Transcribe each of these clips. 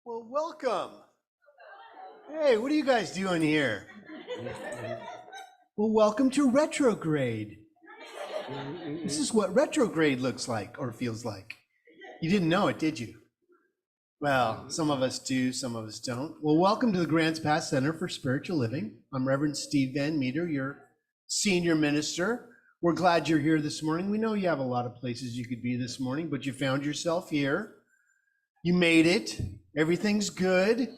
Well, welcome. Hey, what are you guys doing here? Well, welcome to retrograde. This is what retrograde looks like or feels like. You didn't know it, did you? Well, some of us do, some of us don't. Well, welcome to the Grants Pass Center for Spiritual Living. I'm Reverend Steve Van Meter, your senior minister. We're glad you're here this morning. We know you have a lot of places you could be this morning, but you found yourself here. You made it. Everything's good.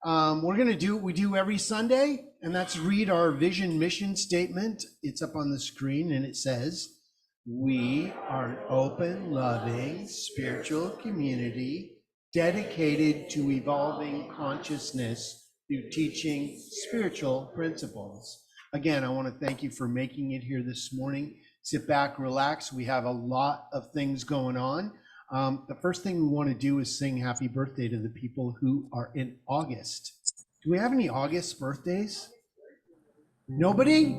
We're going to do what we do every Sunday, and that's read our vision mission statement. It's up on the screen, and it says, "We are an open, loving, spiritual community dedicated to evolving consciousness through teaching spiritual principles." Again, I want to thank you for making it here this morning. Sit back, relax. We have a lot of things going on. The first thing we want to do is sing happy birthday to the people who are in August. Do we have any August birthdays? Nobody?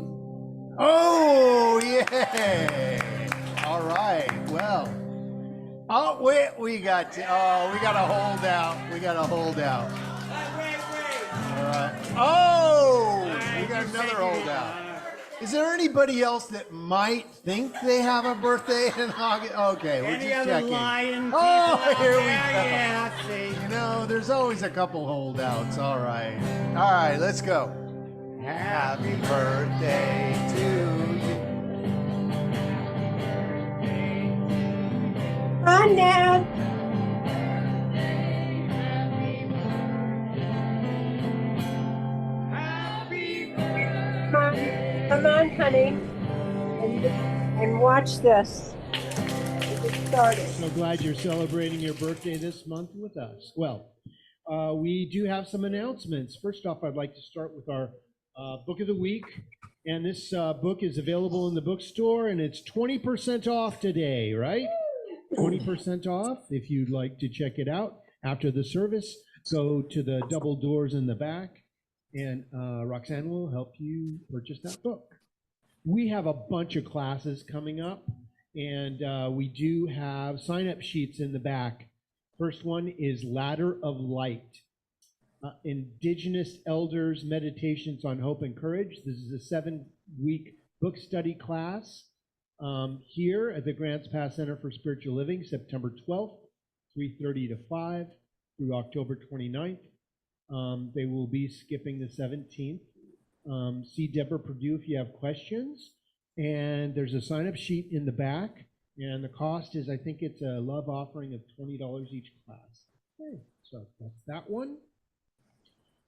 Oh, yay. All right. Well, oh, we got a holdout. We got a holdout. All right. Oh, we got another holdout. Is there anybody else that might think they have a birthday in August? Okay, we're just checking. Oh, here we go. Yeah, see. You know, there's always a couple holdouts. All right, let's go. Happy birthday to you. Hi, Dad. Come on, honey, and watch this. Get started. So glad you're celebrating your birthday this month with us. Well, we do have some announcements. First off, I'd like to start with our book of the week. And this book is available in the bookstore, and it's 20% off today, right? 20% off. If you'd like to check it out after the service, go to the double doors in the back, and Roxanne will help you purchase that book. We have a bunch of classes coming up, and we do have sign-up sheets in the back. First one is Ladder of Light, Indigenous Elders Meditations on Hope and Courage. This is a 7-week book study class here at the Grants Pass Center for Spiritual Living, September 12th, 3:30 to 5 through October 29th. They will be skipping the 17th. See Deborah Perdue if you have questions. And there's a sign-up sheet in the back. And the cost is, I think it's a love offering of $20 each class. Okay, so that's that one.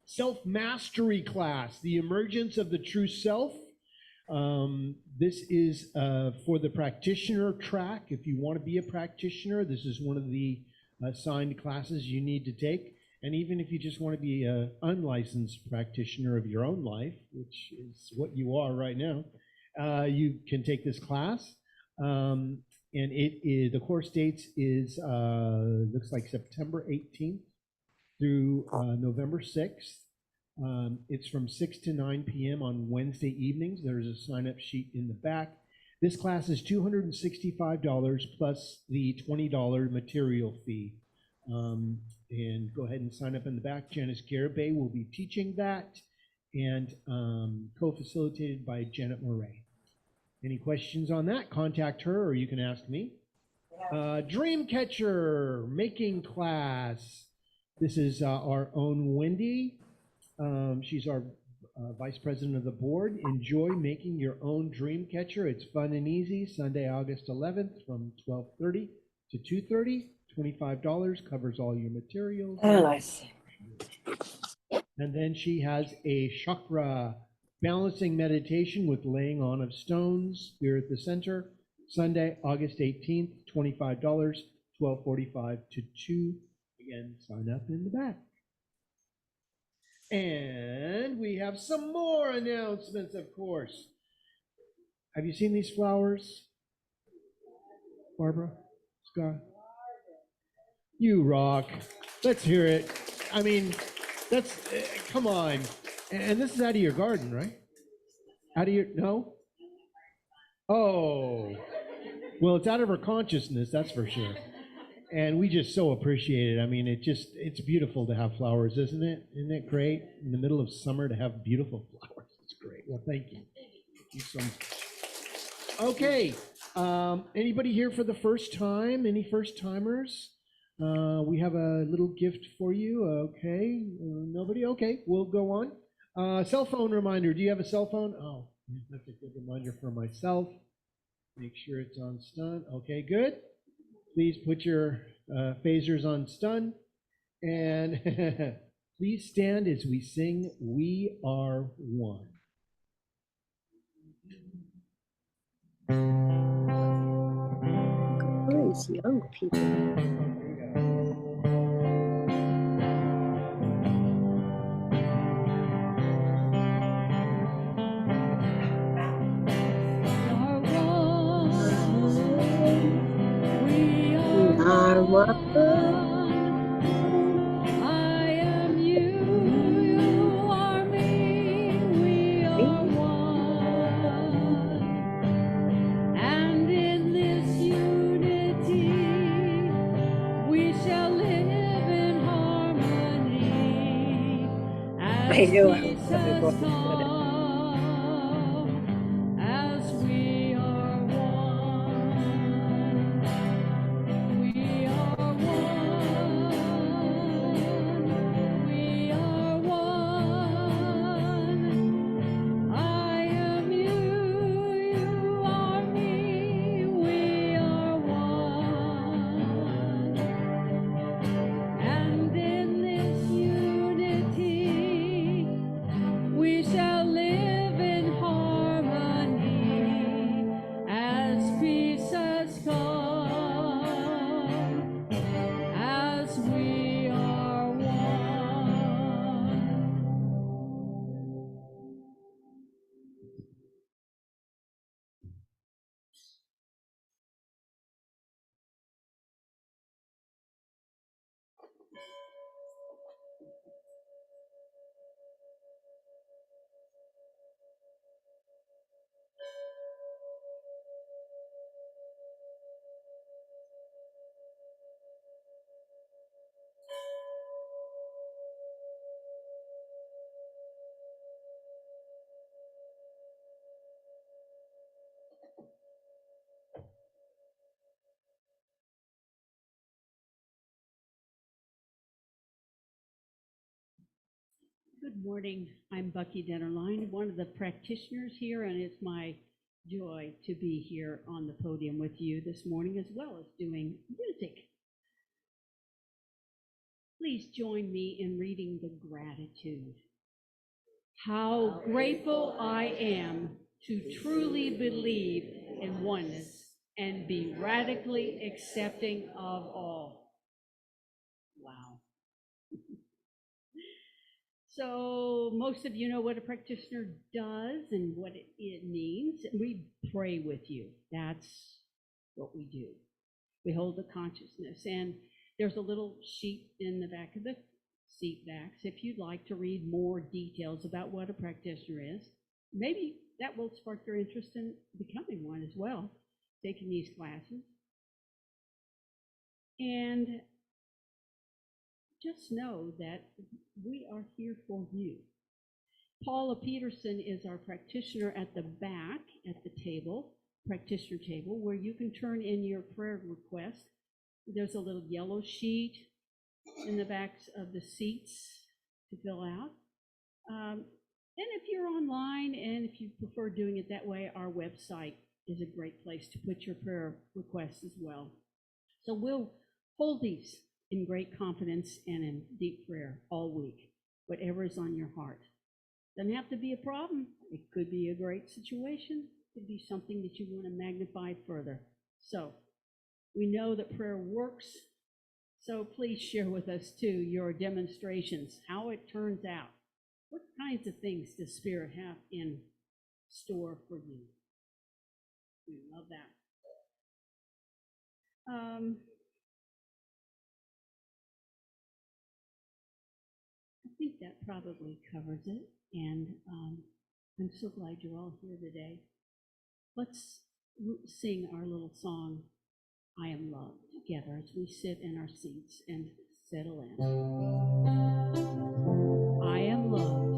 Self-mastery class, the emergence of the true self. This is for the practitioner track. If you want to be a practitioner, this is one of the assigned classes you need to take. And even if you just want to be an unlicensed practitioner of your own life, which is what you are right now, you can take this class. And the course dates is, looks like September 18th through November 6th. It's from 6 to 9 p.m. on Wednesday evenings. There's a sign-up sheet in the back. This class is $265 plus the $20 material fee. And go ahead and sign up in the back. Janice Garibay will be teaching that, and co-facilitated by Janet Murray. Any questions on that? Contact her, or you can ask me. Dreamcatcher making class. This is our own Wendy. She's our vice president of the board. Enjoy making your own dream catcher. It's fun and easy. Sunday, August 11th from 12:30 to 2:30. $25, covers all your materials. Oh, I see. And then she has a chakra balancing meditation with laying on of stones here at the center. Sunday, August 18th, $25, 12:45 to 2. Again, sign up in the back. And we have some more announcements, of course. Have you seen these flowers? Barbara? Scott? You rock. Let's hear it. I mean, that's, come on. And this is out of your garden, right? Out of your, no? Oh. Well, it's out of her consciousness, that's for sure. And we just so appreciate it. I mean, it's beautiful to have flowers, isn't it? Isn't it great in the middle of summer to have beautiful flowers? It's great. Well, thank you. Thank you so much. Okay. Anybody here for the first time? Any first timers? We have a little gift for you. Okay. Nobody? Okay. We'll go on. Cell phone reminder. Do you have a cell phone? Oh, that's a good reminder for myself. Make sure it's on stun. Okay, good. Please put your phasers on stun. And please stand as we sing We Are One. These young people. We are one. I am you, you are me, we are one. And in this unity, we shall live in harmony. As I knew I peace was never has going to get it. come, as we are one. We are one. We are one. I am you, you are me. We are one. And in this unity, we shall live in harmony as peace has come, as we are one. Good morning. I'm Bucky Dennerline, one of the practitioners here, and it's my joy to be here on the podium with you this morning, as well as doing music. Please join me in reading the gratitude. How grateful I am to truly believe in oneness and be radically accepting of all. Wow. So most of you know what a practitioner does and what it means. We pray with you. That's what we do. We hold the consciousness. And there's a little sheet in the back of the seat backs if you'd like to read more details about what a practitioner is. Maybe that will spark your interest in becoming one as well, taking these classes. And just know that we are here for you. Paula Peterson is our practitioner at the back at the table, practitioner table, where you can turn in your prayer request. There's a little yellow sheet in the backs of the seats to fill out. And if you're online and if you prefer doing it that way, our website is a great place to put your prayer requests as well. So we'll hold these in great confidence and in deep prayer all week, whatever is on your heart. Doesn't have to be a problem. It could be a great situation. It could be something that you want to magnify further. So we know that prayer works. So please share with us too your demonstrations, how it turns out. What kinds of things does Spirit have in store for you? We love that. I think that probably covers it, and I'm so glad you're all here today. Let's sing our little song, I am loved together as we sit in our seats and settle in. I am loved.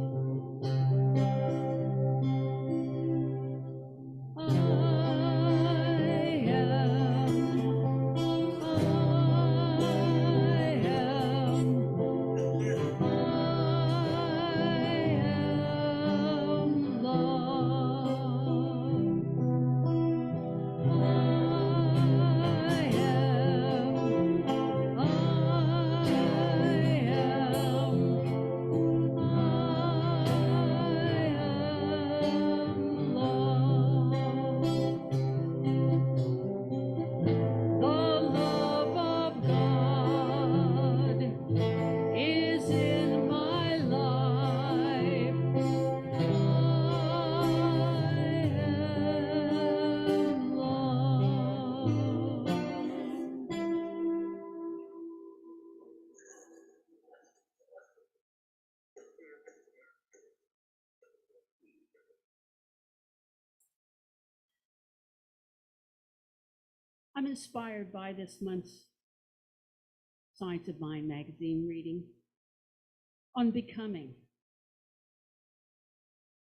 I'm inspired by this month's Science of Mind magazine reading on becoming.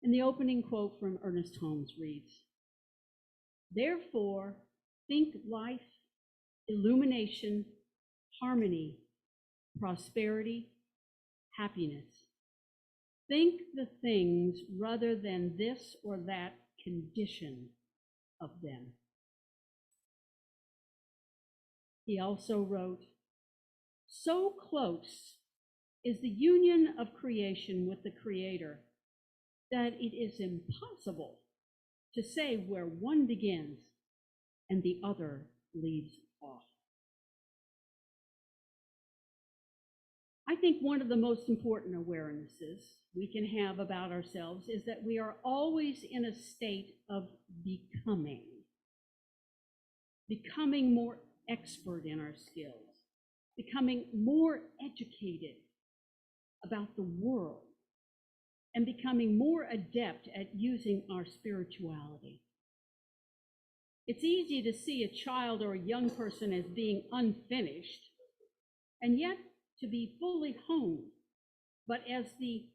And the opening quote from Ernest Holmes reads, "Therefore, think life, illumination, harmony, prosperity, happiness. Think the things rather than this or that condition of them." He also wrote, "So close is the union of creation with the Creator that it is impossible to say where one begins and the other leaves off." I think one of the most important awarenesses we can have about ourselves is that we are always in a state of becoming more expert in our skills, becoming more educated about the world, and becoming more adept at using our spirituality. It's easy to see a child or a young person as being unfinished, and yet to be fully honed. But as the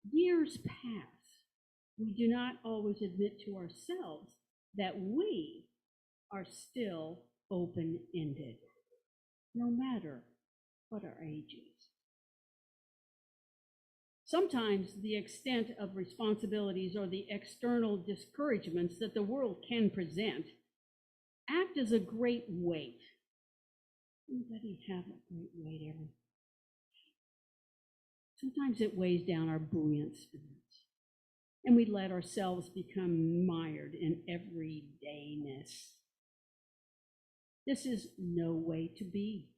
years pass, we do not always admit to ourselves that we are still open-ended, no matter what our age is. Sometimes the extent of responsibilities or the external discouragements that the world can present act as a great weight. Anybody have a great weight ever? Sometimes it weighs down our buoyant spirits, and we let ourselves become mired in everydayness. This is no way to be.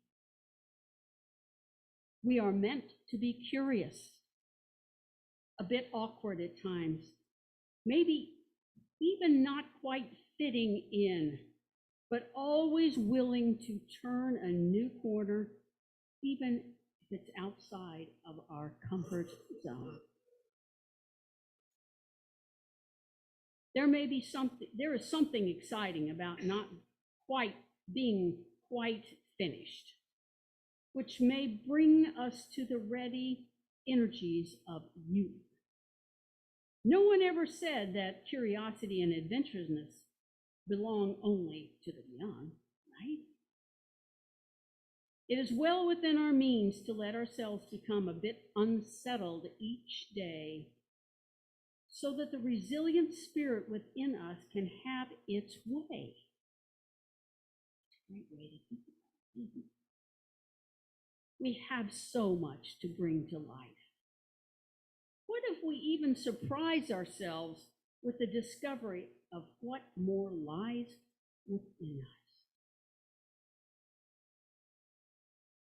We are meant to be curious, a bit awkward at times, maybe even not quite fitting in, but always willing to turn a new corner, even if it's outside of our comfort zone. There is something exciting about not being quite finished, which may bring us to the ready energies of youth. No one ever said that curiosity and adventurousness belong only to the young, right? It is well within our means to let ourselves become a bit unsettled each day so that the resilient spirit within us can have its way. Great way to think about it. We have so much to bring to life. What if we even surprise ourselves with the discovery of what more lies within us?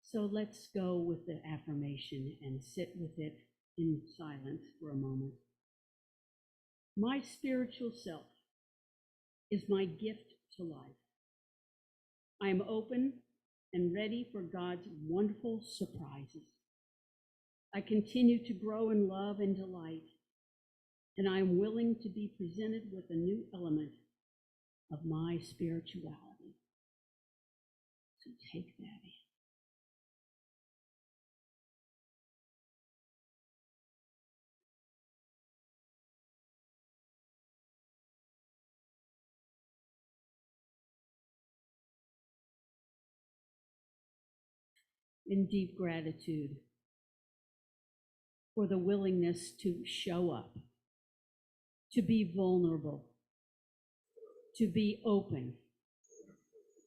So let's go with the affirmation and sit with it in silence for a moment. My spiritual self is my gift to life. I am open and ready for God's wonderful surprises. I continue to grow in love and delight, and I am willing to be presented with a new element of my spirituality. So take that in. In deep gratitude for the willingness to show up, to be vulnerable, to be open.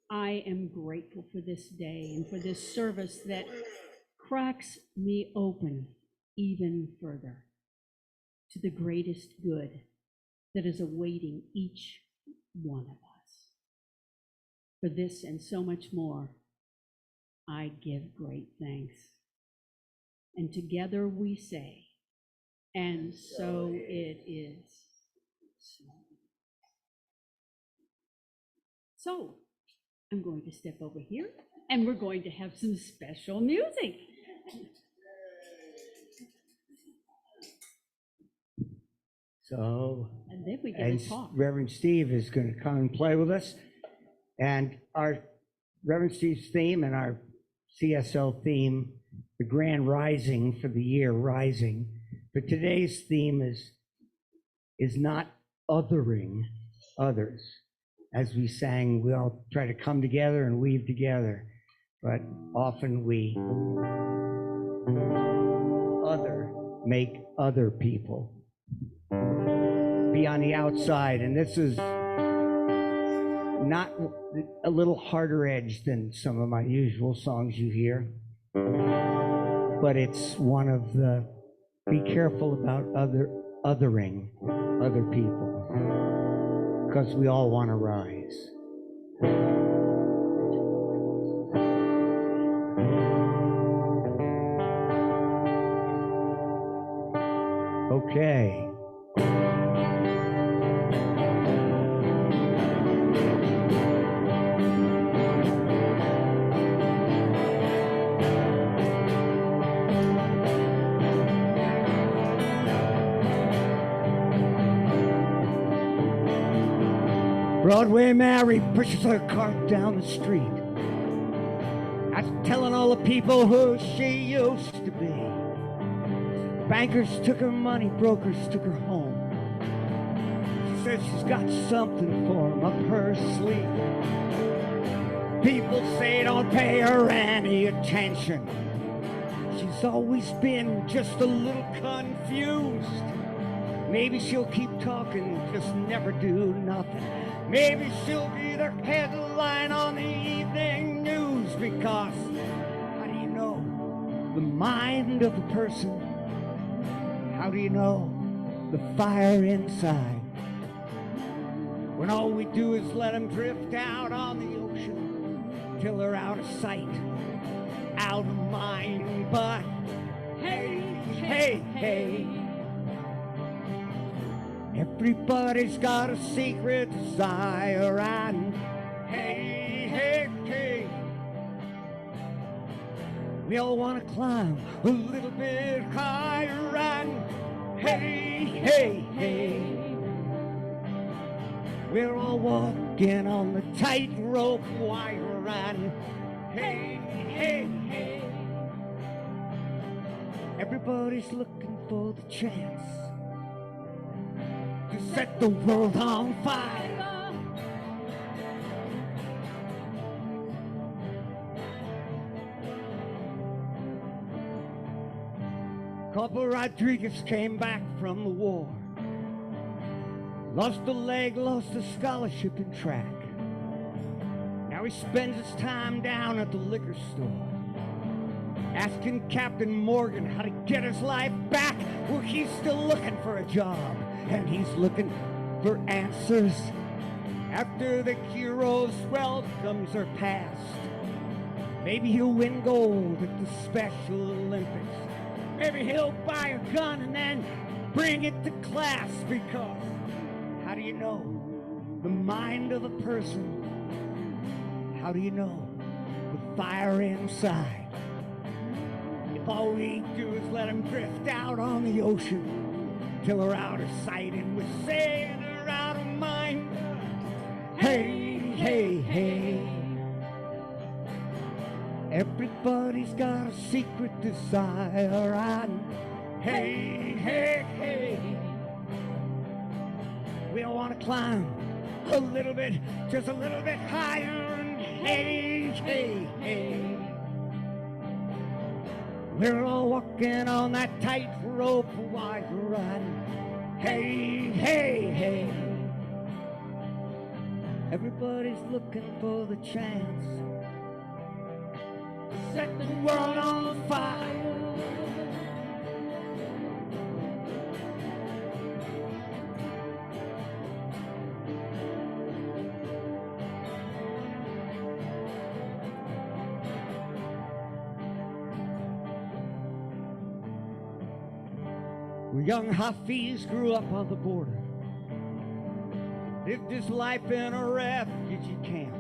I am grateful for this day and for this service that cracks me open even further to the greatest good that is awaiting each one of us. For this and so much more, I give great thanks. And together we say, and so it is. So I'm going to step over here and we're going to have some special music. So, And then we get and to talk. Reverend Steve is going to come and play with us. And our Reverend Steve's theme and our CSL theme, the grand rising for the year, rising. But today's theme is not othering others. As we sang, we all try to come together and weave together, but often we make other people be on the outside. And this is not a little harder edge than some of my usual songs you hear, but it's one of the be careful about othering other people, because we all want to rise. Okay. Broadway Mary pushes her cart down the street. That's telling all the people who she used to be. Bankers took her money, brokers took her home. She says she's got something for 'em up her sleeve. People say don't pay her any attention. She's always been just a little confused. Maybe she'll keep talking, just never do nothing. Maybe she'll be the headline on the evening news, because how do you know the mind of a person? How do you know the fire inside? When all we do is let them drift out on the ocean till they're out of sight, out of mind. But hey, hey, hey, everybody's got a secret desire, and hey, hey, hey, we all want to climb a little bit higher, and hey, hey, hey, we're all walking on the tightrope wire, and hey, hey, hey, everybody's looking for the chance to set the world on fire. Corporal Rodriguez came back from the war. Lost a leg, lost a scholarship in track. Now he spends his time down at the liquor store, asking Captain Morgan how to get his life back. Well, he's still looking for a job, and he's looking for answers. After the hero's welcomes are past, maybe he'll win gold at the Special Olympics. Maybe he'll buy a gun and then bring it to class, because how do you know the mind of a person? How do you know the fire inside? If all we do is let them drift out on the ocean till we're out of sight, and we're saying they're out of mind. Hey, hey, hey, Everybody's got a secret desire, and hey, hey, hey, we all want to climb a little bit, just a little bit higher, and hey, hey, hey, we're all walking on that tightrope wire, and hey, hey, hey, everybody's looking for the chance to set the world on fire. Young Hafiz grew up on the border, lived his life in a refugee camp.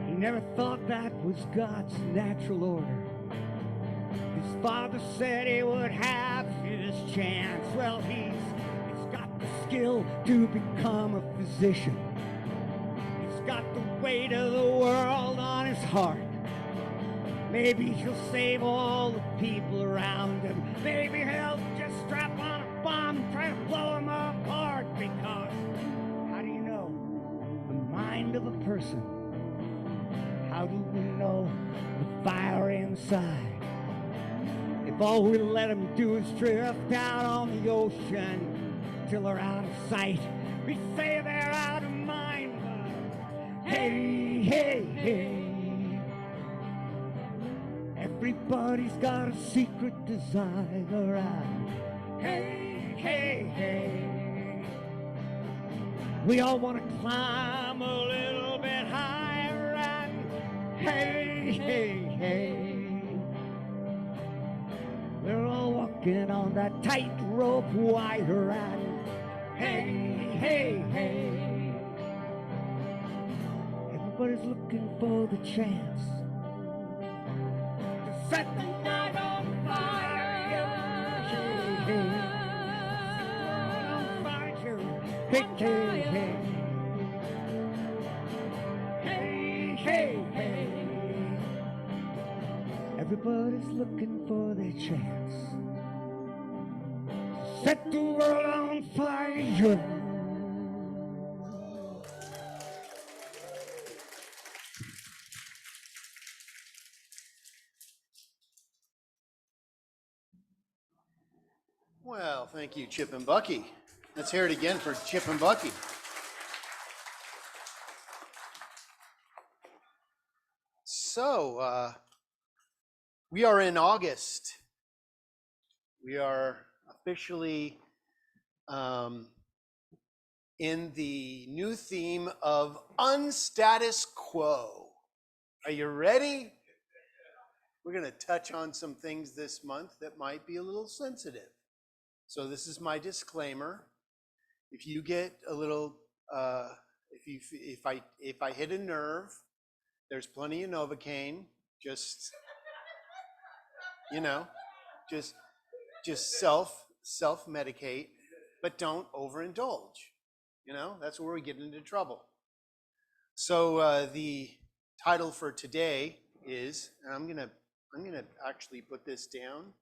He never thought that was God's natural order. His father said he would have his chance. Well, he's got the skill to become a physician. He's got the weight of the world on his heart. Maybe he'll save all the people around him. Maybe he'll just strap on a bomb and try to blow him apart. Because how do you know the mind of a person? How do we know the fire inside? If all we let them do is drift out on the ocean till they're out of sight, we say they're out of mind. But hey, hey, hey, everybody's got a secret desire, and hey, hey, hey, we all want to climb a little bit higher, and hey, hey, hey, we're all walking on that tightrope wire, and hey, hey, hey, everybody's looking for the chance set the night on fire. Hey, hey, on fire. Hey, hey, hey. Hey, hey, hey. Everybody's looking for their chance to set the world on fire. Well, thank you, Chip and Bucky. Let's hear it again for Chip and Bucky. So, we are in August. We are officially in the new theme of unstatus quo. Are you ready? We're going to touch on some things this month that might be a little sensitive. So this is my disclaimer. If you get a little, if I hit a nerve, there's plenty of Novocaine. Just, you know, just self-medicate, but don't overindulge. You know, that's where we get into trouble. So the title for today is, and I'm gonna actually put this down,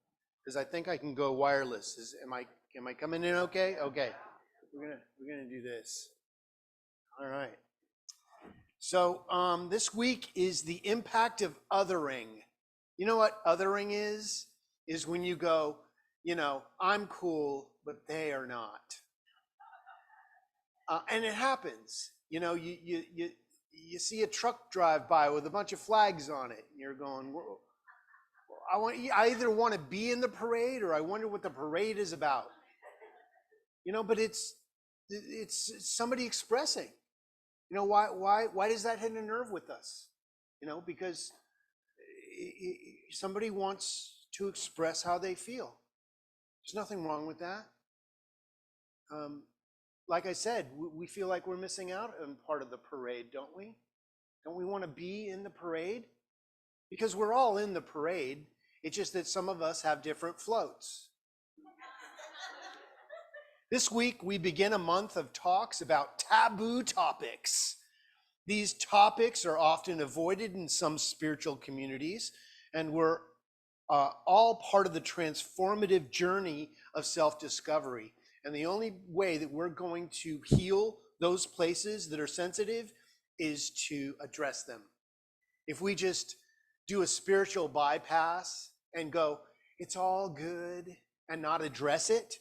because I think I can go wireless. Am I coming in okay? Okay. We're gonna do this. All right. So this week is the impact of othering. You know what othering is? Is when you go, you know, I'm cool, but they are not. And it happens. You know, you see a truck drive by with a bunch of flags on it, and you're going, whoa. I either want to be in the parade or I wonder what the parade is about. You know, but it's somebody expressing. You know, why does that hit a nerve with us? You know, because somebody wants to express how they feel. There's nothing wrong with that. Like I said, we feel like we're missing out on part of the parade, don't we? Don't we want to be in the parade? Because we're all in the parade. It's just that some of us have different floats. This week, we begin a month of talks about taboo topics. These topics are often avoided in some spiritual communities, and we're all part of the transformative journey of self-discovery. And the only way that we're going to heal those places that are sensitive is to address them. If we just do a spiritual bypass and go, it's all good, and not address it,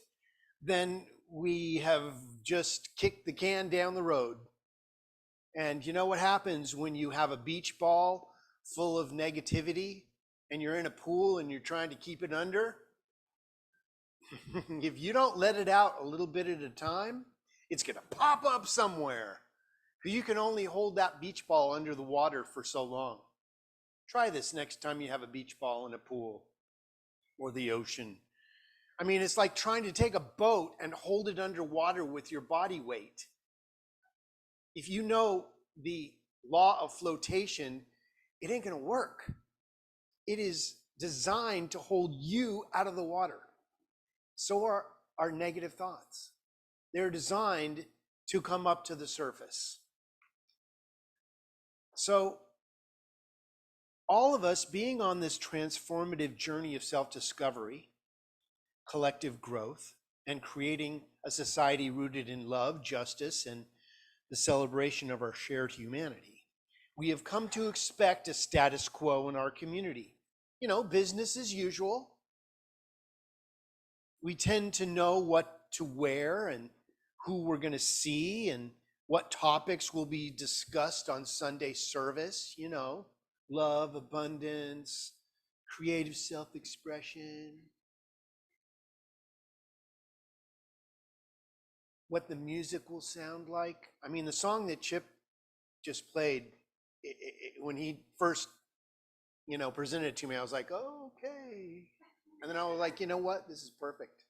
then we have just kicked the can down the road. And you know what happens when you have a beach ball full of negativity and you're in a pool and you're trying to keep it under? If you don't let it out a little bit at a time, it's going to pop up somewhere. You can only hold that beach ball under the water for so long. Try this next time you have a beach ball in a pool or the ocean. I mean, it's like trying to take a boat and hold it underwater with your body weight. If you know the law of flotation, it ain't going to work. It is designed to hold you out of the water. So are our negative thoughts. They're designed to come up to the surface. So all of us being on this transformative journey of self-discovery, collective growth, and creating a society rooted in love, justice, and the celebration of our shared humanity, we have come to expect a status quo in our community. You know, business as usual. We tend to know what to wear and who we're going to see and what topics will be discussed on Sunday service, you know, love, abundance, creative self-expression. What the music will sound like. I mean, the song that Chip just played, when he first, you know, presented it to me, I was like, oh, okay. And then I was like, you know what? This is perfect.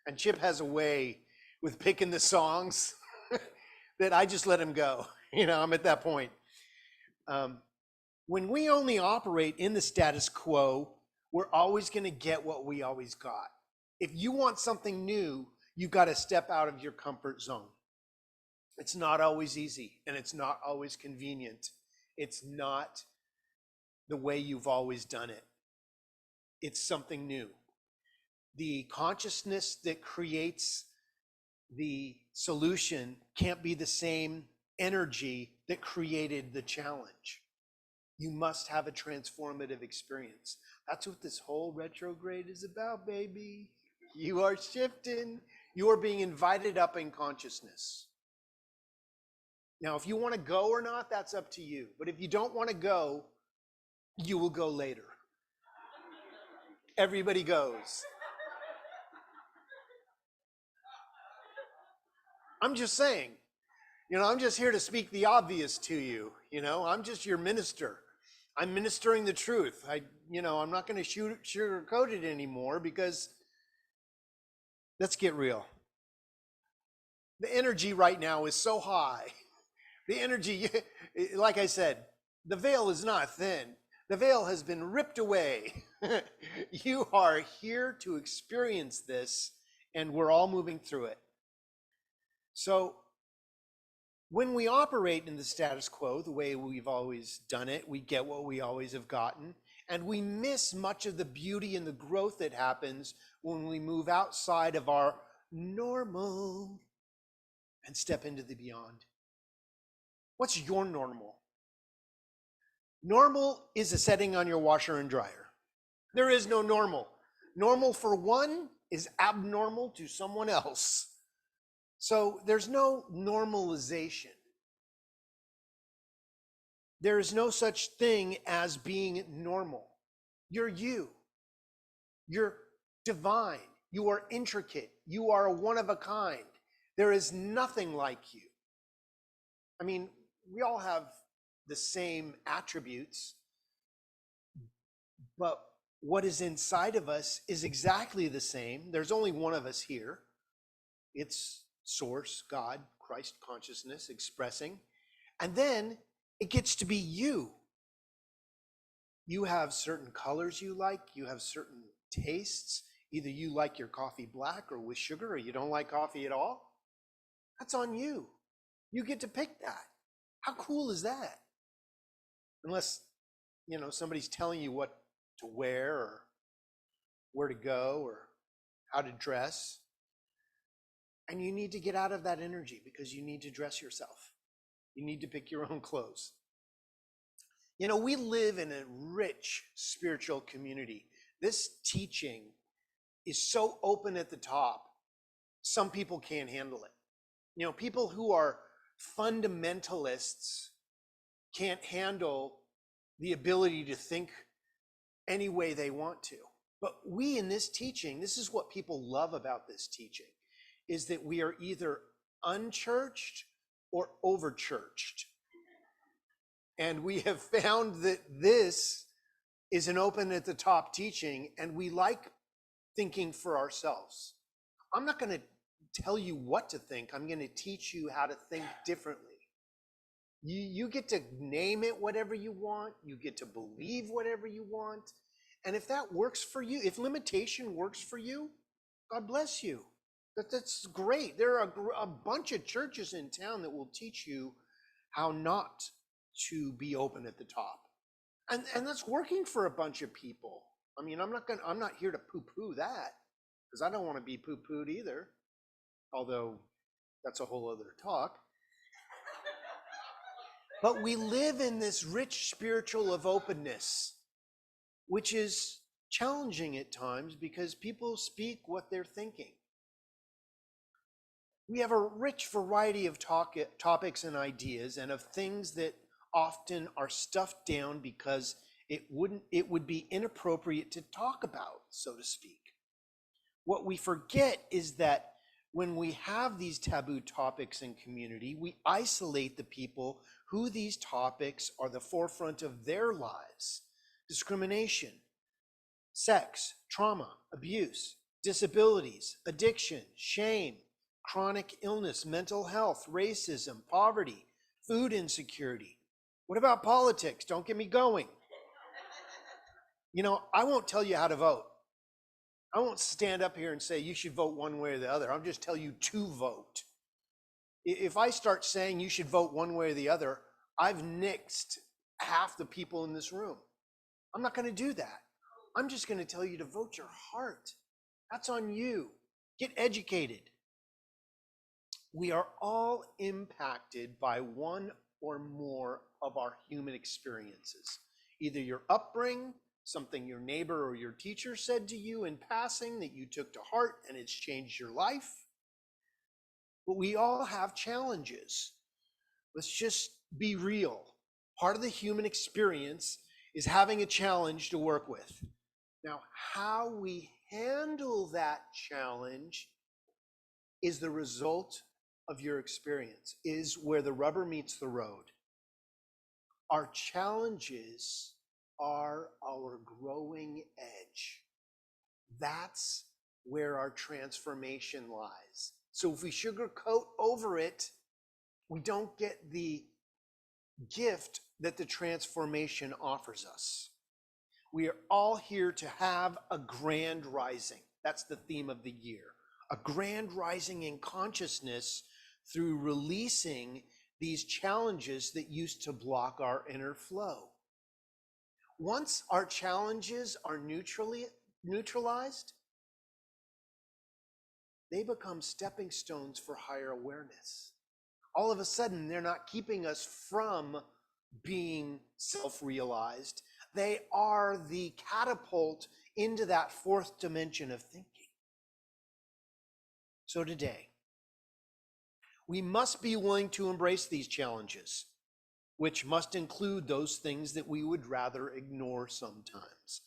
And Chip has a way with picking the songs that I just let him go. You know, I'm at that point. When we only operate in the status quo, we're always going to get what we always got. If you want something new, you've got to step out of your comfort zone. It's not always easy, and it's not always convenient. It's not the way you've always done it. It's something new. The consciousness that creates the solution can't be the same energy that created the challenge. You must have a transformative experience. That's what this whole retrograde is about, baby. You are shifting. You are being invited up in consciousness. Now, if you want to go or not, that's up to you. But if you don't want to go, you will go later. Everybody goes. I'm just saying, you know, I'm just here to speak the obvious to you. You know, I'm just your minister. I'm ministering the truth. I'm not going to sugarcoat it anymore, because let's get real. The energy right now is so high. The energy, like I said, the veil is not thin. The veil has been ripped away. You are here to experience this, and we're all moving through it. So when we operate in the status quo, the way we've always done it, we get what we always have gotten, and we miss much of the beauty and the growth that happens when we move outside of our normal and step into the beyond. What's your normal? Normal is a setting on your washer and dryer. There is no normal. Normal for one is abnormal to someone else. So there's no normalization. There is no such thing as being normal. You're you. You're divine. You are intricate. You are one of a kind. There is nothing like you. I mean, we all have the same attributes, but what is inside of us is exactly the same. There's only one of us here. It's Source, God, Christ consciousness expressing. And then it gets to be you. You have certain colors you like. You have certain tastes. Either you like your coffee black or with sugar, or you don't like coffee at all. That's on you. You get to pick that. How cool is that? Unless, somebody's telling you what to wear or where to go or how to dress. And you need to get out of that energy because you need to dress yourself. You need to pick your own clothes. We live in a rich spiritual community. This teaching is so open at the top, some people can't handle it. People who are fundamentalists can't handle the ability to think any way they want to. But we in this teaching, this is what people love about this teaching, is that we are either unchurched or overchurched. And we have found that this is an open at the top teaching, and we like thinking for ourselves. I'm not going to tell you what to think. I'm going to teach you how to think differently. You get to name it whatever you want. You get to believe whatever you want. And if that works for you, if limitation works for you, God bless you. That's great. There are a bunch of churches in town that will teach you how not to be open at the top. And that's working for a bunch of people. I mean, I'm not here to poo-poo that, because I don't want to be poo-pooed either. Although that's a whole other talk. But we live in this rich spiritual of openness, which is challenging at times because people speak what they're thinking. We have a rich variety of topics and ideas and of things that often are stuffed down because it would be inappropriate to talk about, so to speak. What we forget is that when we have these taboo topics in community, we isolate the people who these topics are the forefront of their lives. Discrimination, sex, trauma, abuse, disabilities, addiction, shame, chronic illness, mental health, racism, poverty, food insecurity. What about politics? Don't get me going. I won't tell you how to vote. I won't stand up here and say you should vote one way or the other. I'll just tell you to vote. If I start saying you should vote one way or the other, I've nixed half the people in this room. I'm not going to do that. I'm just going to tell you to vote your heart. That's on you. Get educated. We are all impacted by one or more of our human experiences. Either your upbringing, something your neighbor or your teacher said to you in passing that you took to heart and it's changed your life. But we all have challenges. Let's just be real. Part of the human experience is having a challenge to work with. Now, how we handle that challenge is the result of your experience, is where the rubber meets the road. Our challenges are our growing edge. That's where our transformation lies. So if we sugarcoat over it, we don't get the gift that the transformation offers us. We are all here to have a grand rising. That's the theme of the year. A grand rising in consciousness through releasing these challenges that used to block our inner flow. Once our challenges are neutralized, they become stepping stones for higher awareness. All of a sudden, they're not keeping us from being self-realized. They are the catapult into that fourth dimension of thinking. So today, we must be willing to embrace these challenges, which must include those things that we would rather ignore sometimes.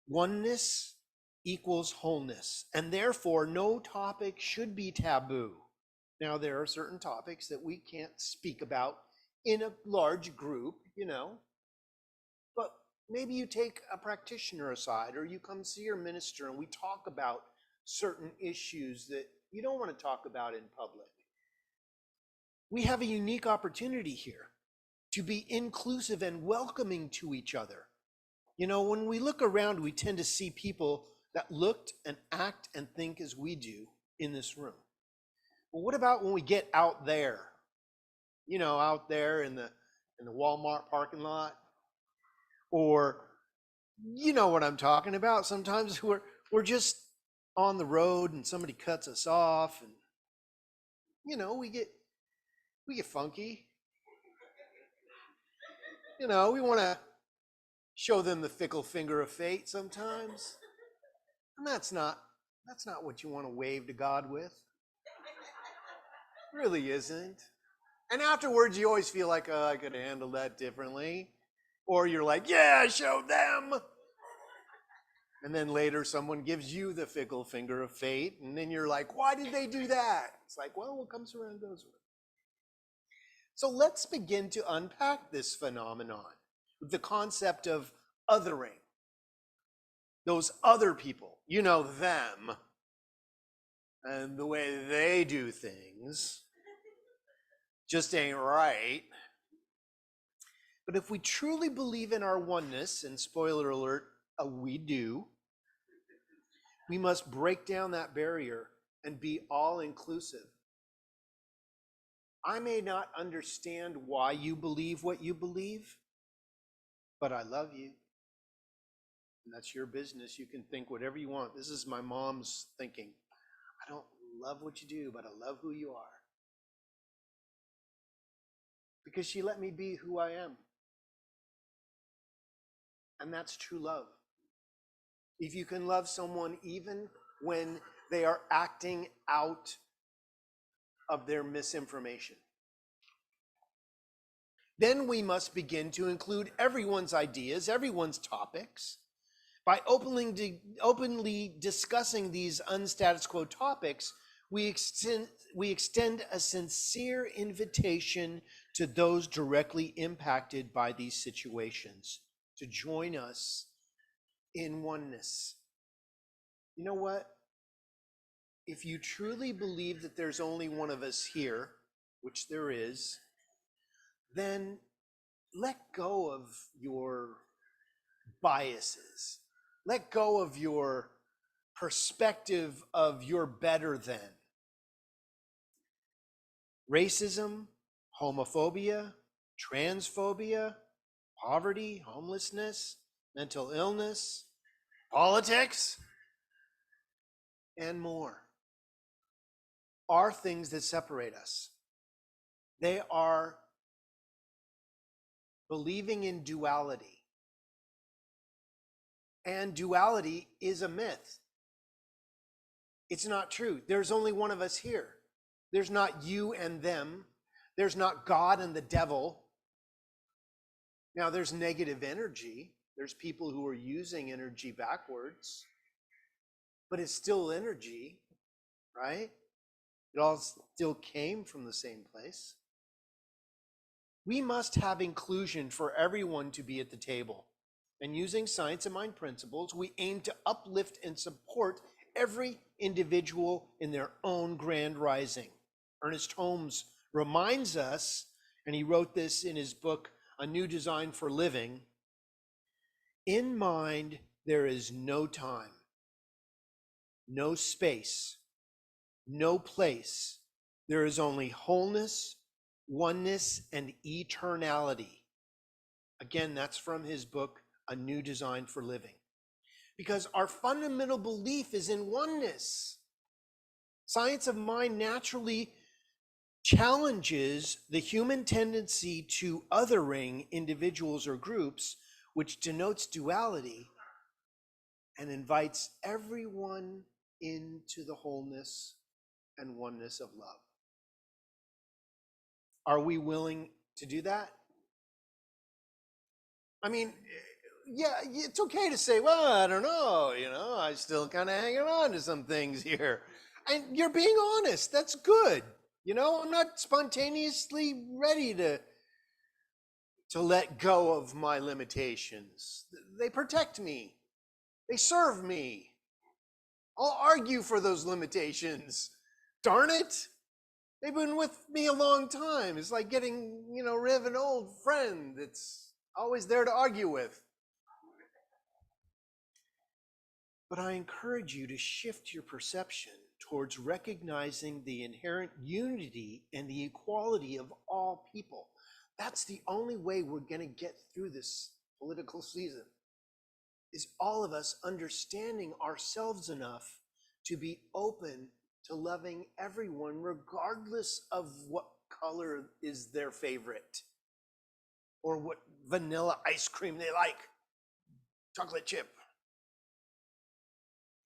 Oneness equals wholeness, and therefore no topic should be taboo. Now, there are certain topics that we can't speak about in a large group, but maybe you take a practitioner aside, or you come see your minister and we talk about certain issues that you don't want to talk about in public. We have a unique opportunity here to be inclusive and welcoming to each other. When we look around, we tend to see people that look and act and think as we do in this room. But what about when we get out there? out there in the Walmart parking lot. Or you know what I'm talking about. Sometimes we're just on the road and somebody cuts us off, and we get funky. We want to show them the fickle finger of fate sometimes. And that's not what you want to wave to God with. It really isn't. And afterwards you always feel like, oh, I could have handled that differently. Or you're like, yeah, show them. And then later someone gives you the fickle finger of fate, and then you're like, why did they do that? It's like, well, what comes around goes around. So let's begin to unpack this phenomenon with the concept of othering. Those other people, them, and the way they do things just ain't right. But if we truly believe in our oneness, and spoiler alert, we do, we must break down that barrier and be all inclusive. I may not understand why you believe what you believe, but I love you. And that's your business. You can think whatever you want. This is my mom's thinking. I don't love what you do, but I love who you are. Because she let me be who I am. And that's true love. If you can love someone even when they are acting out of their misinformation, then we must begin to include everyone's ideas, everyone's topics. By openly discussing these unstatus quo topics, we extend a sincere invitation to those directly impacted by these situations to join us in oneness. You know what? If you truly believe that there's only one of us here, which there is, then let go of your biases. Let go of your perspective of you're better than. Racism, homophobia, transphobia, poverty, homelessness, mental illness, politics, and more are things that separate us. They are believing in duality. And duality is a myth. It's not true. There's only one of us here. There's not you and them. There's not God and the devil. Now, there's negative energy. There's people who are using energy backwards. But it's still energy, right? It all still came from the same place. We must have inclusion for everyone to be at the table. And using science and mind principles, we aim to uplift and support every individual in their own grand rising. Ernest Holmes reminds us, and he wrote this in his book, A New Design for Living, in mind there is no time, no space, no place. There is only wholeness, oneness, and eternality. Again, that's from his book, A New Design for Living. Because our fundamental belief is in oneness. Science of mind naturally challenges the human tendency to othering individuals or groups, which denotes duality, and invites everyone into the wholeness and oneness of love. Are we willing to do that? I mean, yeah, it's okay to say, well, I don't know, I'm still kind of hanging on to some things here. And you're being honest. That's good. I'm not spontaneously ready to let go of my limitations. They protect me. They serve me. I'll argue for those limitations. Darn it. They've been with me a long time. It's like getting, rid of an old friend that's always there to argue with. But I encourage you to shift your perception towards recognizing the inherent unity and the equality of all people. That's the only way we're going to get through this political season, is all of us understanding ourselves enough to be open to loving everyone, regardless of what color is their favorite or what vanilla ice cream they like, chocolate chip.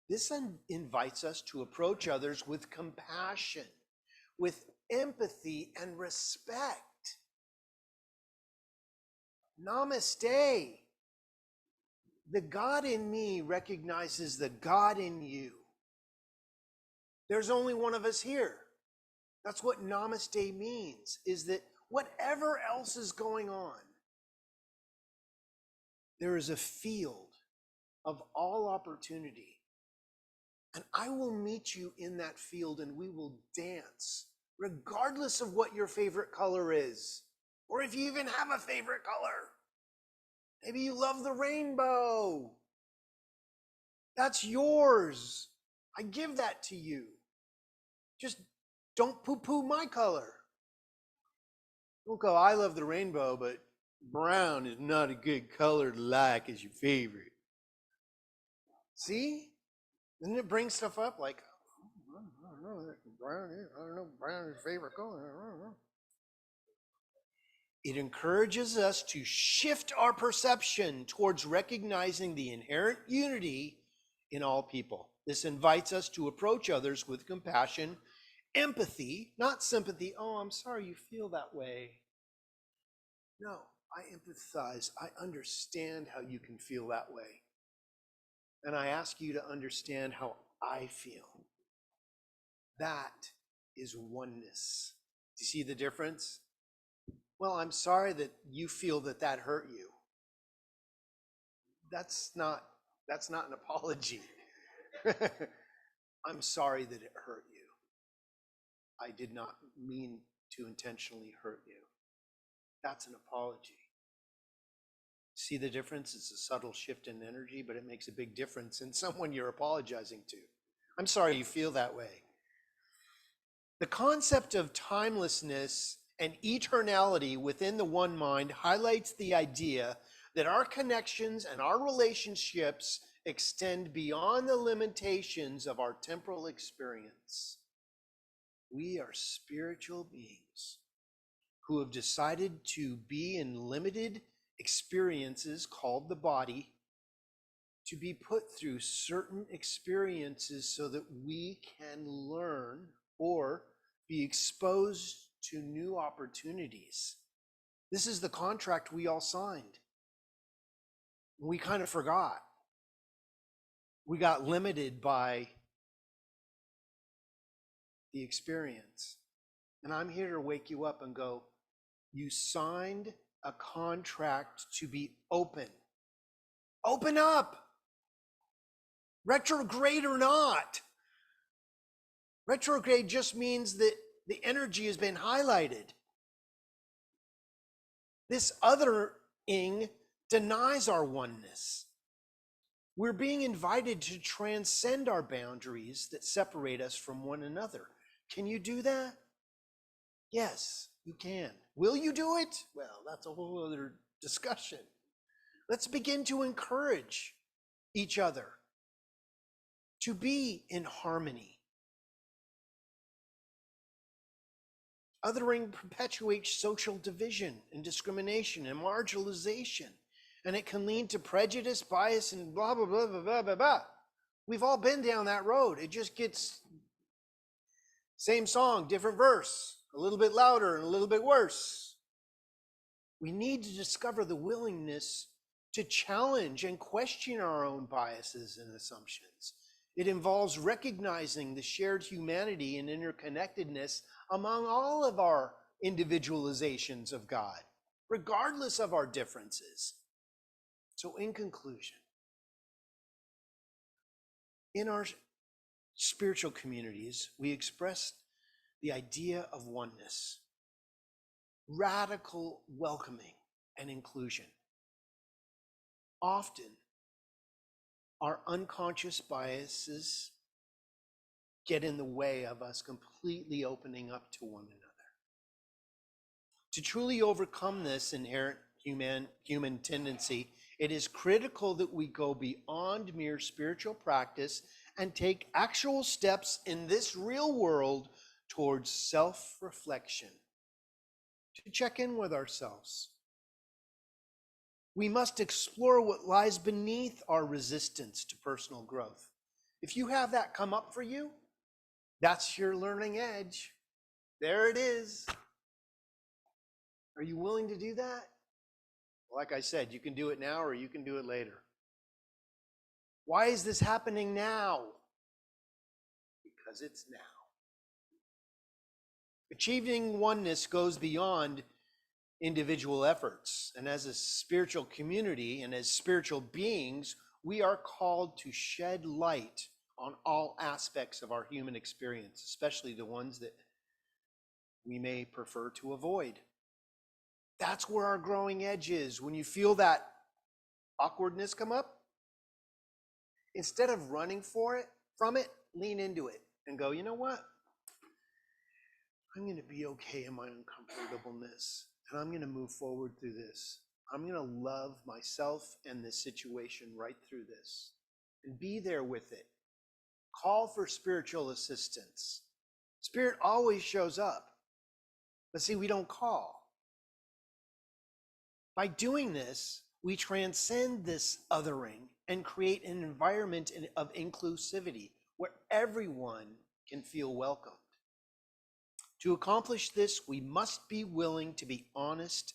This invites us to approach others with compassion, with empathy and respect. Namaste. The God in me recognizes the God in you. There's only one of us here. That's what namaste means, is that whatever else is going on, there is a field of all opportunity. And I will meet you in that field and we will dance, regardless of what your favorite color is, or if you even have a favorite color. Maybe you love the rainbow. That's yours. I give that to you. Just don't poo-poo my color. Don't go, I love the rainbow, but brown is not a good color to like as your favorite. See? Doesn't it bring stuff up like, I don't know, brown is favorite color. I don't know. It encourages us to shift our perception towards recognizing the inherent unity in all people. This invites us to approach others with compassion, empathy, not sympathy. Oh, I'm sorry you feel that way. No, I empathize. I understand how you can feel that way. And I ask you to understand how I feel. That is oneness. Do you see the difference? Well, I'm sorry that you feel that that hurt you. That's not an apology. I'm sorry that it hurt you. I did not mean to intentionally hurt you. That's an apology. See the difference? It's a subtle shift in energy, but it makes a big difference in someone you're apologizing to. I'm sorry you feel that way. The concept of timelessness and eternality within the one mind highlights the idea that our connections and our relationships extend beyond the limitations of our temporal experience. We are spiritual beings who have decided to be in limited experiences called the body, to be put through certain experiences so that we can learn or be exposed to new opportunities. This is the contract we all signed. We kind of forgot. We got limited by the experience. And I'm here to wake you up and go, you signed a contract to be open. Open up. Retrograde or not. Retrograde just means that the energy has been highlighted. This othering denies our oneness. We're being invited to transcend our boundaries that separate us from one another. Can you do that? Yes, you can. Will you do it? Well, that's a whole other discussion. Let's begin to encourage each other to be in harmony. Othering perpetuates social division and discrimination and marginalization, and it can lead to prejudice, bias, and blah, blah, blah, blah, blah, blah, blah. We've all been down that road. It just gets same song, different verse, a little bit louder and a little bit worse. We need to discover the willingness to challenge and question our own biases and assumptions. It involves recognizing the shared humanity and interconnectedness among all of our individualizations of God, regardless of our differences. So in conclusion, in our spiritual communities, we express the idea of oneness, radical welcoming and inclusion. Often, our unconscious biases get in the way of us completely opening up to one another. To truly overcome this inherent human tendency, it is critical that we go beyond mere spiritual practice and take actual steps in this real world towards self-reflection, to check in with ourselves. We must explore what lies beneath our resistance to personal growth. If you have that come up for you, that's your learning edge. There it is. Are you willing to do that? Like I said, you can do it now or you can do it later. Why is this happening now? Because it's now. Achieving oneness goes beyond individual efforts. And as a spiritual community and as spiritual beings, we are called to shed light on all aspects of our human experience, especially the ones that we may prefer to avoid. That's where our growing edge is. When you feel that awkwardness come up, instead of running from it, lean into it and go, you know what? I'm going to be okay in my uncomfortableness, and I'm going to move forward through this. I'm going to love myself and this situation right through this and be there with it. Call for spiritual assistance. Spirit always shows up, but see, we don't call. By doing this, we transcend this othering and create an environment of inclusivity where everyone can feel welcomed. To accomplish this, we must be willing to be honest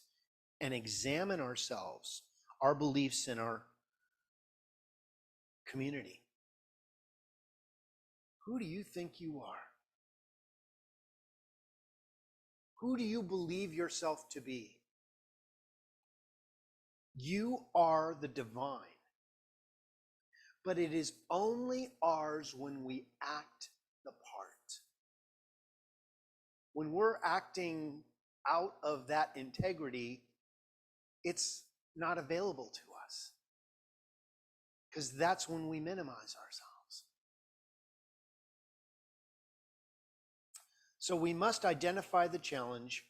and examine ourselves, our beliefs in our community. Who do you think you are? Who do you believe yourself to be? You are the divine, but it is only ours when we act the part. When we're acting out of that integrity, it's not available to us, because that's when we minimize ourselves. So we must identify the challenge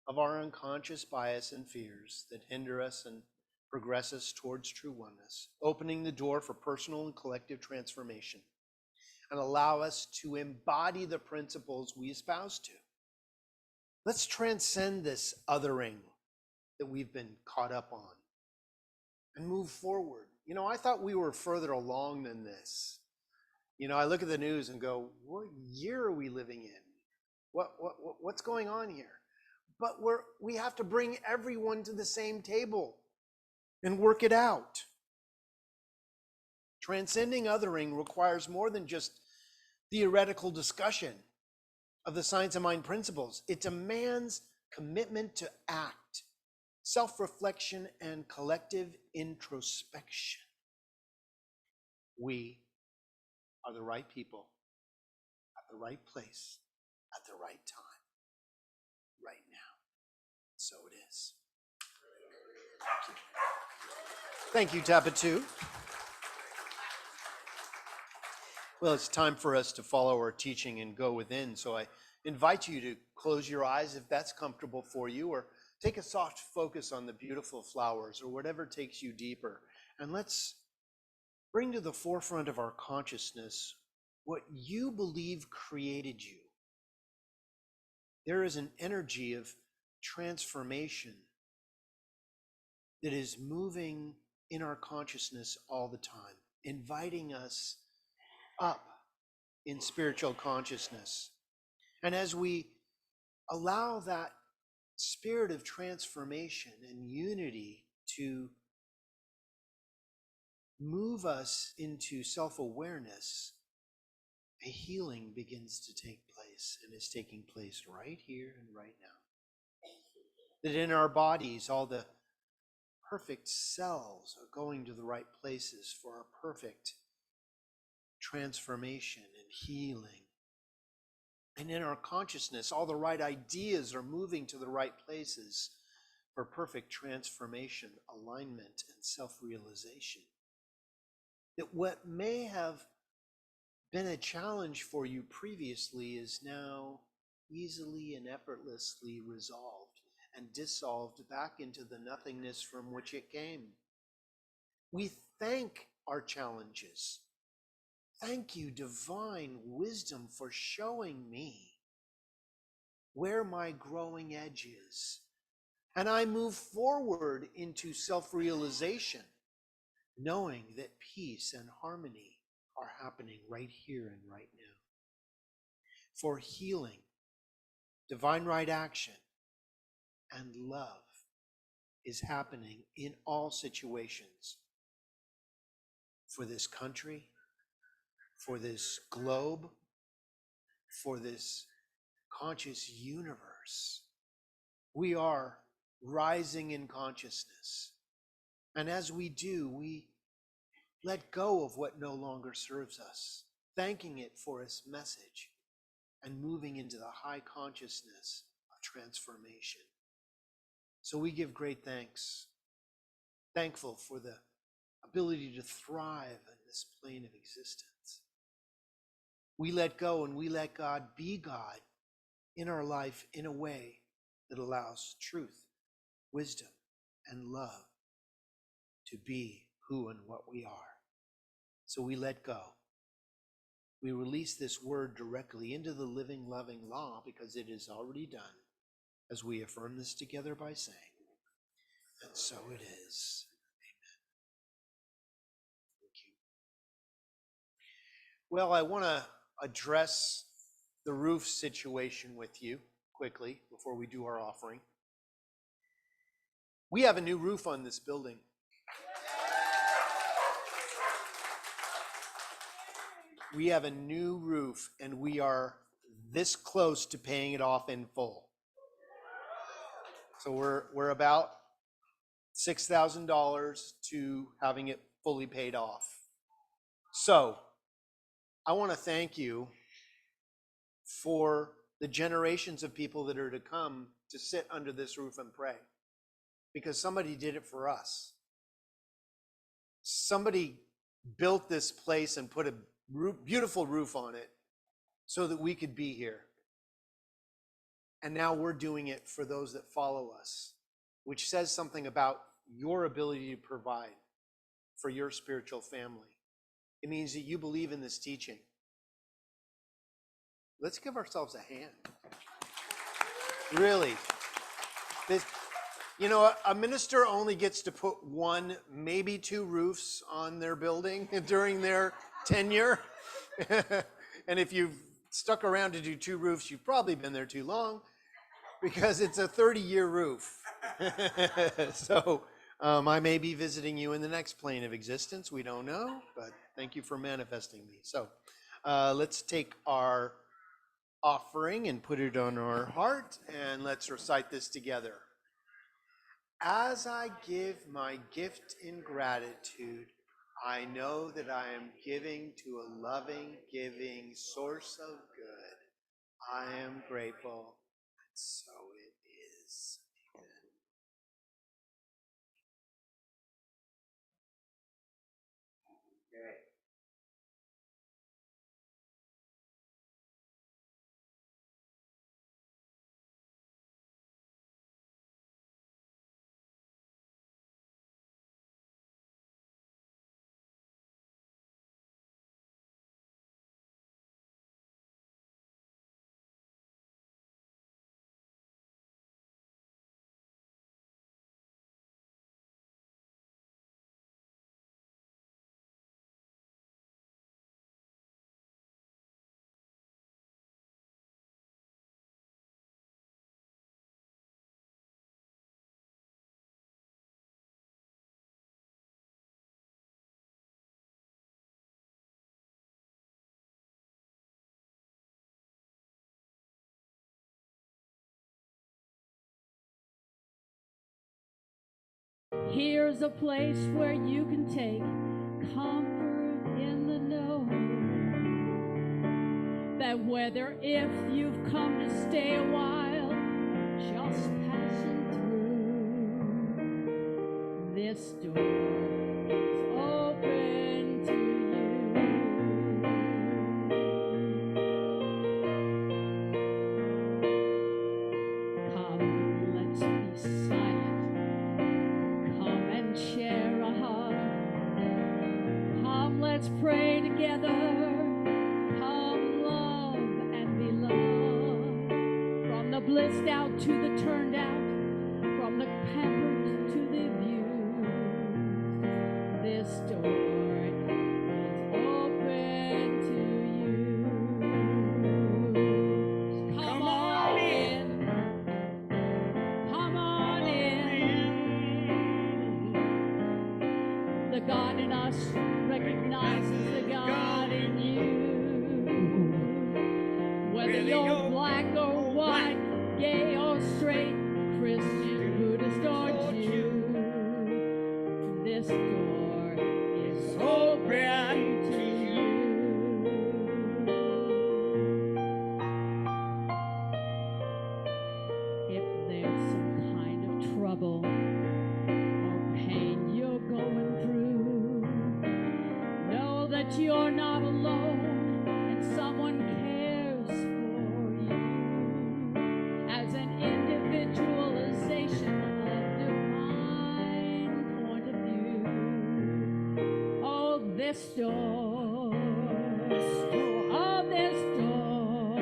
of our unconscious bias and fears that hinder us and progress us towards true oneness, opening the door for personal and collective transformation, and allow us to embody the principles we espouse to. Let's transcend this othering that we've been caught up on and move forward. You know, I thought we were further along than this. You know, I look at the news and go, what year are we living in? What's going on here? But we have to bring everyone to the same table and work it out. Transcending othering requires more than just theoretical discussion of the science of mind principles. It demands commitment to act, self-reflection, and collective introspection. We are the right people at the right place at the right time, right now. So it is. Thank you, Tapatu. Well, it's time for us to follow our teaching and go within. So I invite you to close your eyes if that's comfortable for you, or take a soft focus on the beautiful flowers or whatever takes you deeper. And let's bring to the forefront of our consciousness what you believe created you. There is an energy of transformation that is moving in our consciousness all the time, inviting us up in spiritual consciousness. And as we allow that spirit of transformation and unity to move us into self-awareness, a healing begins to take place, and is taking place right here and right now. That in our bodies, all the perfect cells are going to the right places for our perfect transformation and healing. And in our consciousness, all the right ideas are moving to the right places for perfect transformation, alignment, and self-realization. That what may have been a challenge for you previously is now easily and effortlessly resolved and dissolved back into the nothingness from which it came. We thank our challenges. Thank you, divine wisdom, for showing me where my growing edge is. And I move forward into self-realization, knowing that peace and harmony are happening right here and right now. For healing, divine right action, and love is happening in all situations. For this country, for this globe, for this conscious universe. We are rising in consciousness. And as we do, we let go of what no longer serves us, thanking it for its message and moving into the high consciousness of transformation. So we give great thanks, thankful for the ability to thrive in this plane of existence. We let go and we let God be God in our life in a way that allows truth, wisdom, and love to be who and what we are. So we let go. We release this word directly into the living, loving law because it is already done, as we affirm this together by saying, and so it is. Amen. Thank you. Well, I want to address the roof situation with you quickly before we do our offering. We have a new roof on this building. We have a new roof, and we are this close to paying it off in full. So we're about $6,000 to having it fully paid off. So I want to thank you for the generations of people that are to come to sit under this roof and pray, because somebody did it for us. Somebody built this place and put a beautiful roof on it so that we could be here. And now we're doing it for those that follow us, which says something about your ability to provide for your spiritual family. It means that you believe in this teaching. Let's give ourselves a hand. Really. You know, a minister only gets to put one, maybe two roofs on their building during their tenure. And if you've stuck around to do two roofs, you've probably been there too long, because it's a 30-year roof. So I may be visiting you in the next plane of existence. We don't know, but thank you for manifesting me. So let's take our offering and put it on our heart, and let's recite this together. As I give my gift in gratitude, I know that I am giving to a loving, giving source of good. I am grateful, and so it is. Amen. Okay. Here's a place where you can take comfort in the knowing that whether if you've come to stay a while, just passing through, this door is open to you. list out to the turned out, from the pampered to the abused. This door is open to you. Come on in. Come on in. The God in us recognizes the God in you. Whether you're black or white, gay or straight, Christian, Buddhist or Jew, this door is open to you. If there's some kind of trouble or pain you're going through, know that you're not alone and someone cares for you. As an individualization of divine point of view. Oh, this door. Oh, this door.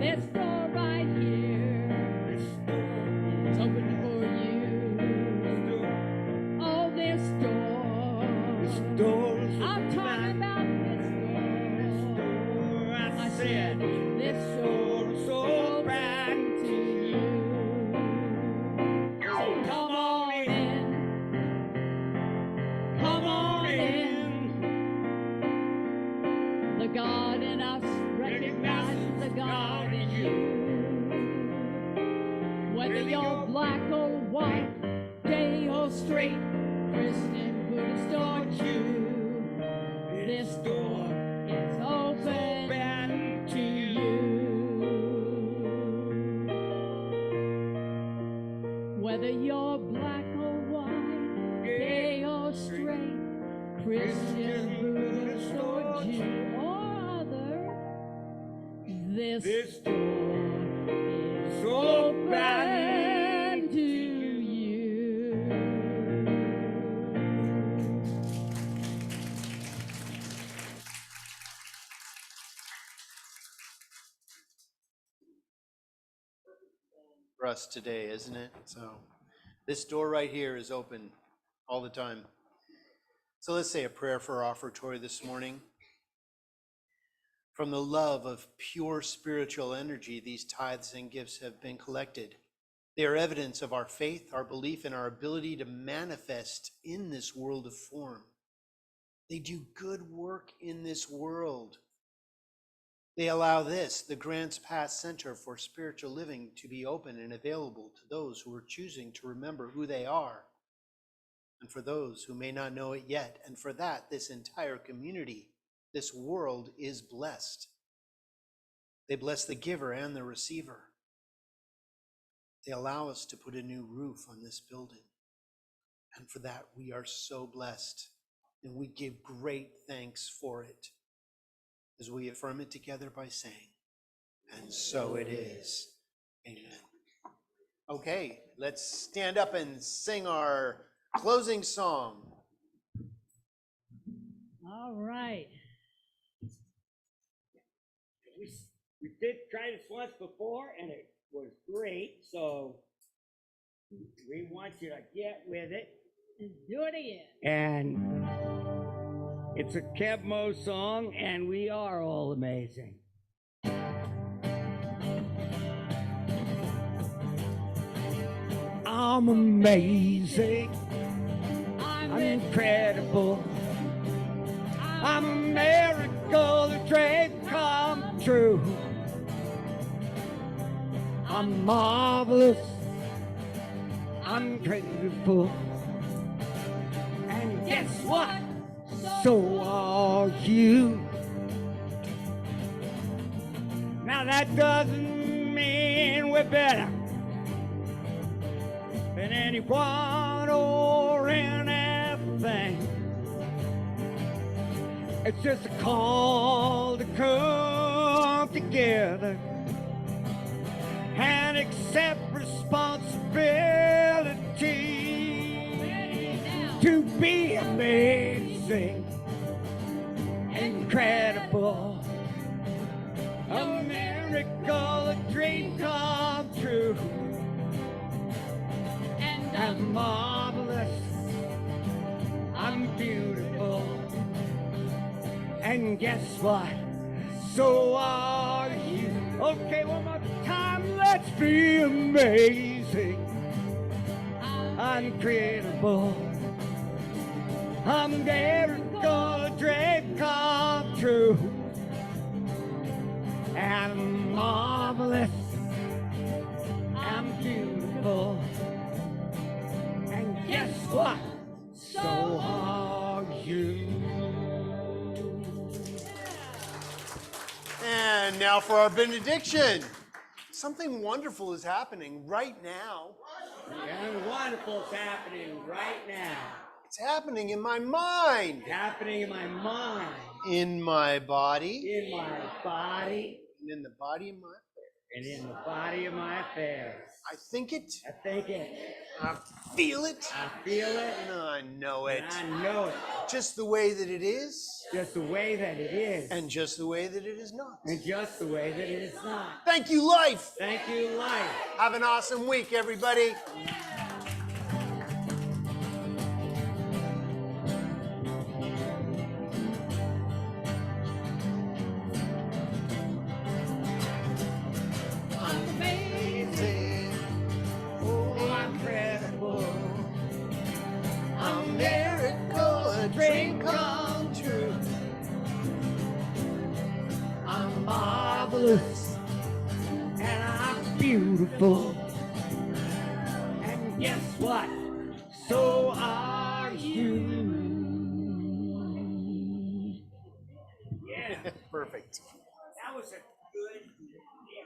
This door right here is open for you. Oh, this door. I'm talking about this door. I said, this door is open to you. Come on in. Come on in. The God in us recognizes the God in you. Whether you're black or white, gay or straight, Christian, Buddhist or Jew, this door is open to you. Whether you're black or white, gay or straight, Christian, Buddhist or Jew or other, this door is open to you. For us today, isn't it? So this door right here is open all the time. So let's say a prayer for our offertory this morning. From the love of pure spiritual energy, these tithes and gifts have been collected. They are evidence of our faith, our belief, and our ability to manifest in this world of form. They do good work in this world. They allow this, the Grants Pass Center for Spiritual Living, to be open and available to those who are choosing to remember who they are, and for those who may not know it yet. And for that, this entire community, this world is blessed. They bless the giver and the receiver. They allow us to put a new roof on this building. And for that, we are so blessed. And we give great thanks for it as we affirm it together by saying, and so it is. Amen. Okay, let's stand up and sing our closing song. All right. We did try this once before and it was great, so we want you to get with it. And do it again. And it's a Kev Mo song, and we are all amazing. I'm amazing. I'm incredible. I'm a miracle, a dream come true. I'm marvelous. I'm grateful. And guess what? So are you. Now that doesn't mean we're better than anyone or anything. It's just a call to come together and accept responsibility to be amazing, incredible, a miracle, a dream come marvelous. I'm beautiful. And guess what? So are you. Okay, one more time. Let's be amazing. Incredible. A miracle dream come true. And marvelous. I'm beautiful. And guess what? So are you. And now for our benediction. Something wonderful is happening right now. And wonderful is happening right now. It's happening in my mind, It's happening in my mind, in my body, in my body, and in the body of my and in the body of my affairs. I think it, I think it. I feel it, I feel it. and I know it. And I know it. Just the way that it is, Just the way that it is. and just the way that it is not. And just the way that it is not. Thank you, life. Thank you, life. Have an awesome week, everybody. I'm amazing. Oh, I'm incredible. A miracle, a dream come true. I'm marvelous. And I'm beautiful. And guess what? So are you. Yeah. Perfect. That was a